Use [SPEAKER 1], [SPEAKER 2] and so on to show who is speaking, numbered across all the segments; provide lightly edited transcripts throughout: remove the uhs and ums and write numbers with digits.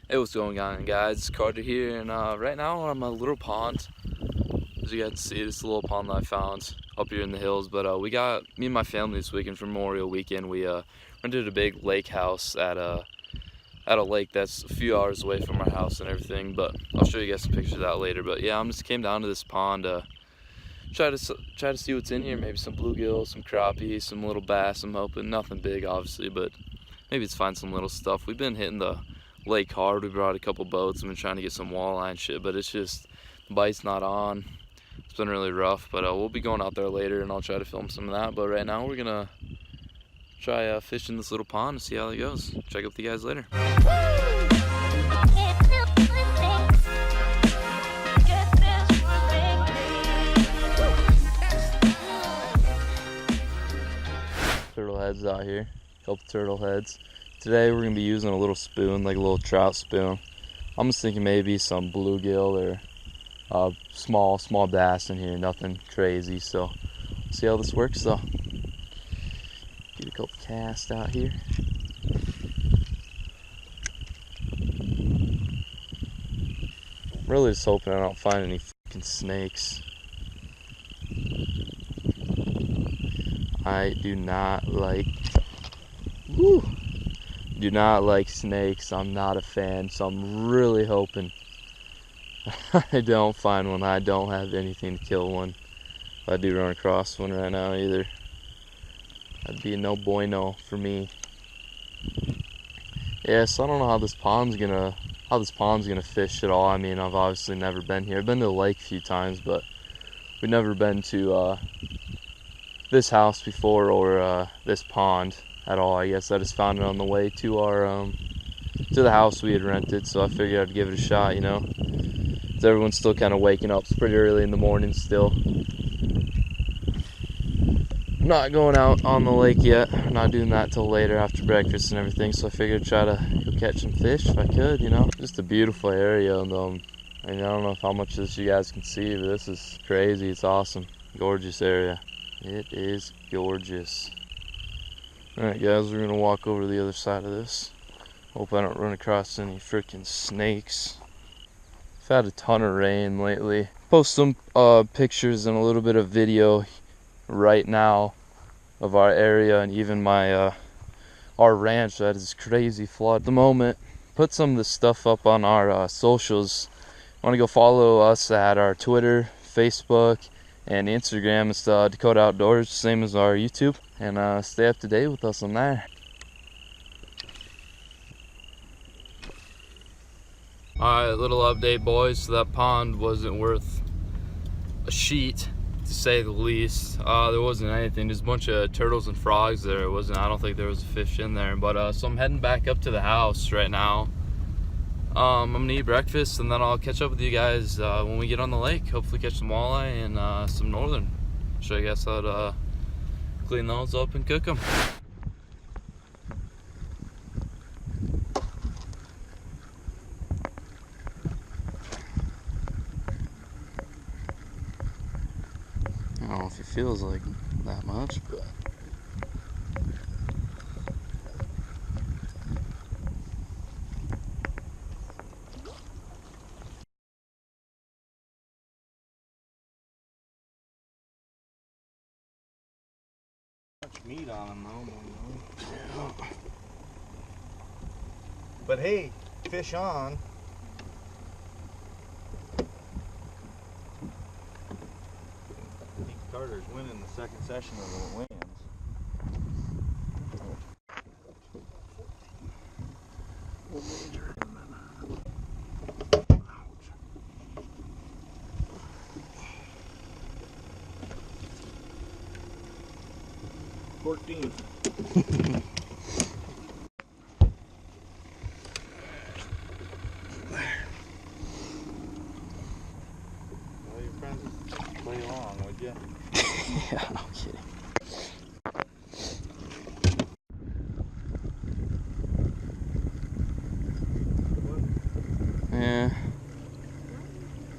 [SPEAKER 1] Hey, what's going on, guys? It's Carter here, and right now I'm on a little pond. As you guys can see, this little pond that I found up here in the hills. But me and my family this weekend for Memorial Weekend, we rented a big lake house at a lake that's a few hours away from our house and everything. But I'll show you guys some pictures of that later. But yeah, I just came down to this pond to try to see what's in here. Maybe some bluegill, some crappie, some little bass. I'm hoping nothing big, obviously, but maybe it's find some little stuff. We've been hitting the lake hard. We brought a couple boats and been trying to get some walleye and shit, but it's just the bite's not on. It's been really rough, but we'll be going out there later and I'll try to film some of that. But right now we're gonna try fishing this little pond and see how it goes. Check out with you guys later. Turtle heads out here, couple turtle heads. Today we're gonna be using a little spoon, like a little trout spoon. I'm just thinking maybe some bluegill or small bass in here, nothing crazy. So see how this works though. Get a couple casts out here. I'm really just hoping I don't find any fucking snakes. I do not like snakes. I'm not a fan, so I'm really hoping I don't find one. I don't have anything to kill one. If I do run across one right now either, that'd be a no bueno for me. Yeah, so I don't know how this pond's gonna fish at all. I mean, I've obviously never been here. I've been to the lake a few times, but we've never been to this house before or this pond at all. I guess I just found it on the way to our to the house we had rented, so I figured I'd give it a shot, you know. So everyone's still kind of waking up. It's pretty early in the morning still. I'm not going out on the lake yet. I'm not doing that till later after breakfast and everything, so I figured I'd try to go catch some fish if I could, you know. Just a beautiful area, and I mean, I don't know how much of this you guys can see, but this is crazy. It's awesome. Gorgeous area. It is gorgeous. Alright guys, we're gonna walk over to the other side of this. Hope I don't run across any freaking snakes. I've had a ton of rain lately. Post some pictures and a little bit of video right now of our area and even my our ranch that is crazy flood at the moment. Put some of this stuff up on our socials. Want to go follow us at our Twitter, Facebook, and Instagram. It's Dakota Outdoors, same as our YouTube, and stay up to date with us on there. Alright, little update, boys. So that pond wasn't worth a sheet, to say the least. There wasn't anything, just a bunch of turtles and frogs there. I don't think there was a fish in there, but so I'm heading back up to the house right now. I'm gonna eat breakfast and then I'll catch up with you guys when we get on the lake. Hopefully catch some walleye and some northern. Show you guys how to clean those up and cook them. I don't know if it feels like that much, but
[SPEAKER 2] much meat on them though. Yeah. But hey, fish on. I think Carter's winning the second session of the wins. Ouch. 14. Well, your friends would play along, would you?
[SPEAKER 1] yeah, no kidding. Yeah.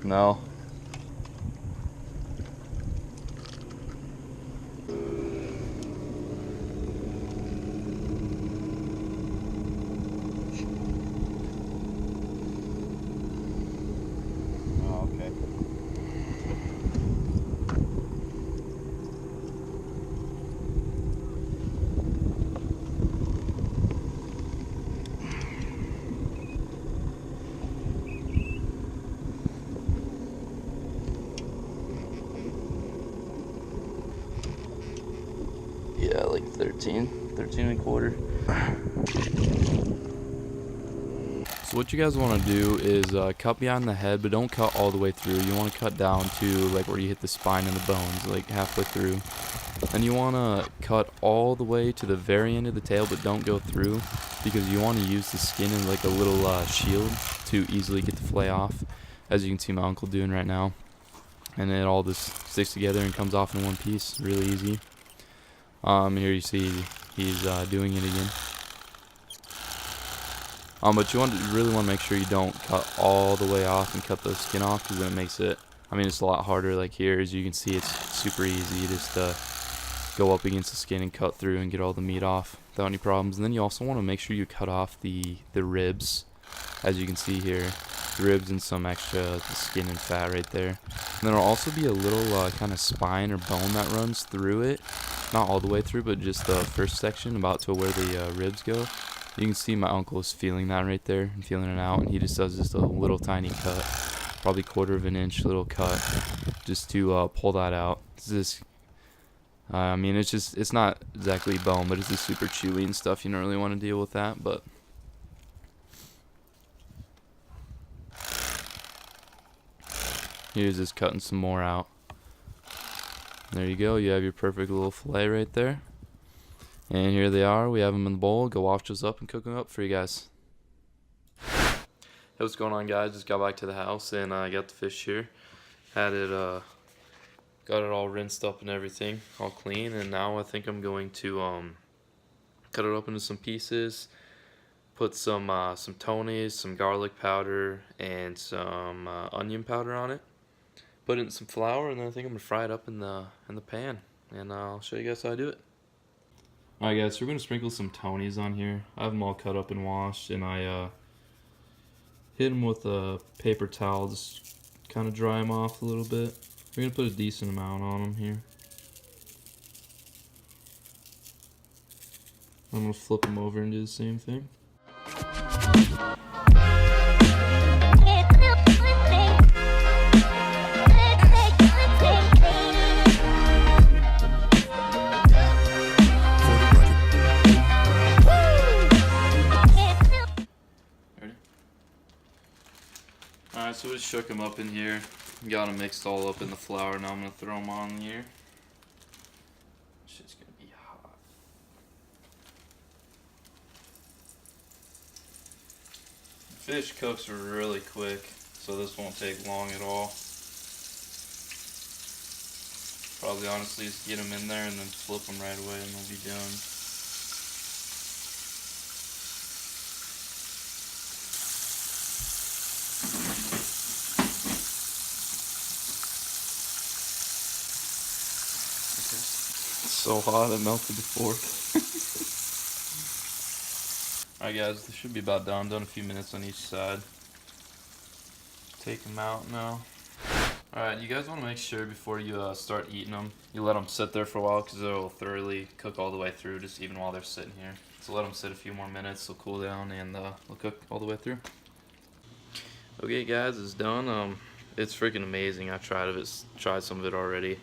[SPEAKER 1] No. 13 1/4. So what you guys want to do is cut behind the head, but don't cut all the way through. You want to cut down to like where you hit the spine and the bones, like halfway through. Then you want to cut all the way to the very end of the tail, but don't go through, because you want to use the skin as like a little shield to easily get the fillet off, as you can see my uncle doing right now. And it all just sticks together and comes off in one piece, really easy. Here you see he's doing it again. But you really want to make sure you don't cut all the way off and cut the skin off, because then it makes it, I mean, it's a lot harder. Like here, as you can see, it's super easy just to go up against the skin and cut through and get all the meat off without any problems. And then you also want to make sure you cut off the ribs, as you can see here, the ribs and some extra skin and fat right there. And then there'll also be a little kind of spine or bone that runs through it, not all the way through, but just the first section about to where the ribs go. You can see my uncle is feeling that right there and feeling it out, and he just does just a little tiny cut, probably 1/4 of an inch little cut, just to pull that out. It's just, I mean, it's not exactly bone, but it's just super chewy and stuff. You don't really want to deal with that, but here's just cutting some more out. There you go. You have your perfect little fillet right there. And here they are. We have them in the bowl. Go wash those up and cook them up for you guys. Hey, what's going on, guys? Just got back to the house and I got the fish here. Had it, got it all rinsed up and everything, all clean. And now I think I'm going to cut it up into some pieces. Put some Tony's, some garlic powder, and some onion powder on it. Put it in some flour, and then I think I'm gonna fry it up in the pan. And I'll show you guys how I do it. Alright guys, so we're going to sprinkle some Tony's on here. I have them all cut up and washed, and I hit them with a paper towel, just kind of dry them off a little bit. We're going to put a decent amount on them here. I'm going to flip them over and do the same thing. Alright, so we just shook them up in here. Got them mixed all up in the flour. Now I'm going to throw them on here. Shit's going to be hot. The fish cooks really quick, so this won't take long at all. Probably honestly just get them in there and then flip them right away and they'll be done. So hot it melted the fork. Alright guys, this should be about done. Done a few minutes on each side. Take them out now. Alright, you guys want to make sure before you start eating them, you let them sit there for a while, because they'll thoroughly cook all the way through, just even while they're sitting here. So let them sit a few more minutes, they'll cool down, and they'll cook all the way through. Okay guys, it's done. It's freaking amazing. I tried some of it already.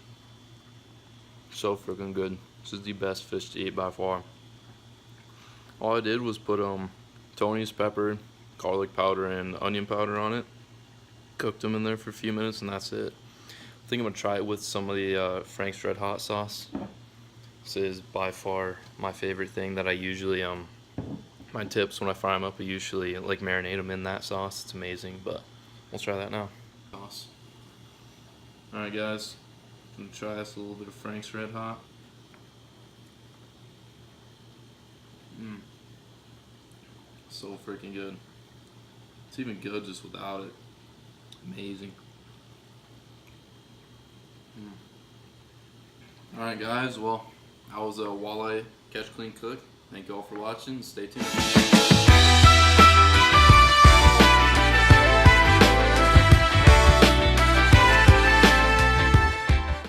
[SPEAKER 1] So freaking good. This is the best fish to eat by far. All I did was put Tony's pepper, garlic powder, and onion powder on it. Cooked them in there for a few minutes, and that's it. I think I'm gonna try it with some of the Frank's Red Hot sauce. This is by far my favorite thing that I usually my tips when I fry them up, I usually like marinate them in that sauce. It's amazing, but we'll try that now. Sauce. All right, guys. I'm gonna try this, a little bit of Frank's Red Hot. So freaking good. It's even good just without it. Amazing. Alright guys, well, that was a walleye catch, clean, cook. Thank you all for watching. Stay tuned.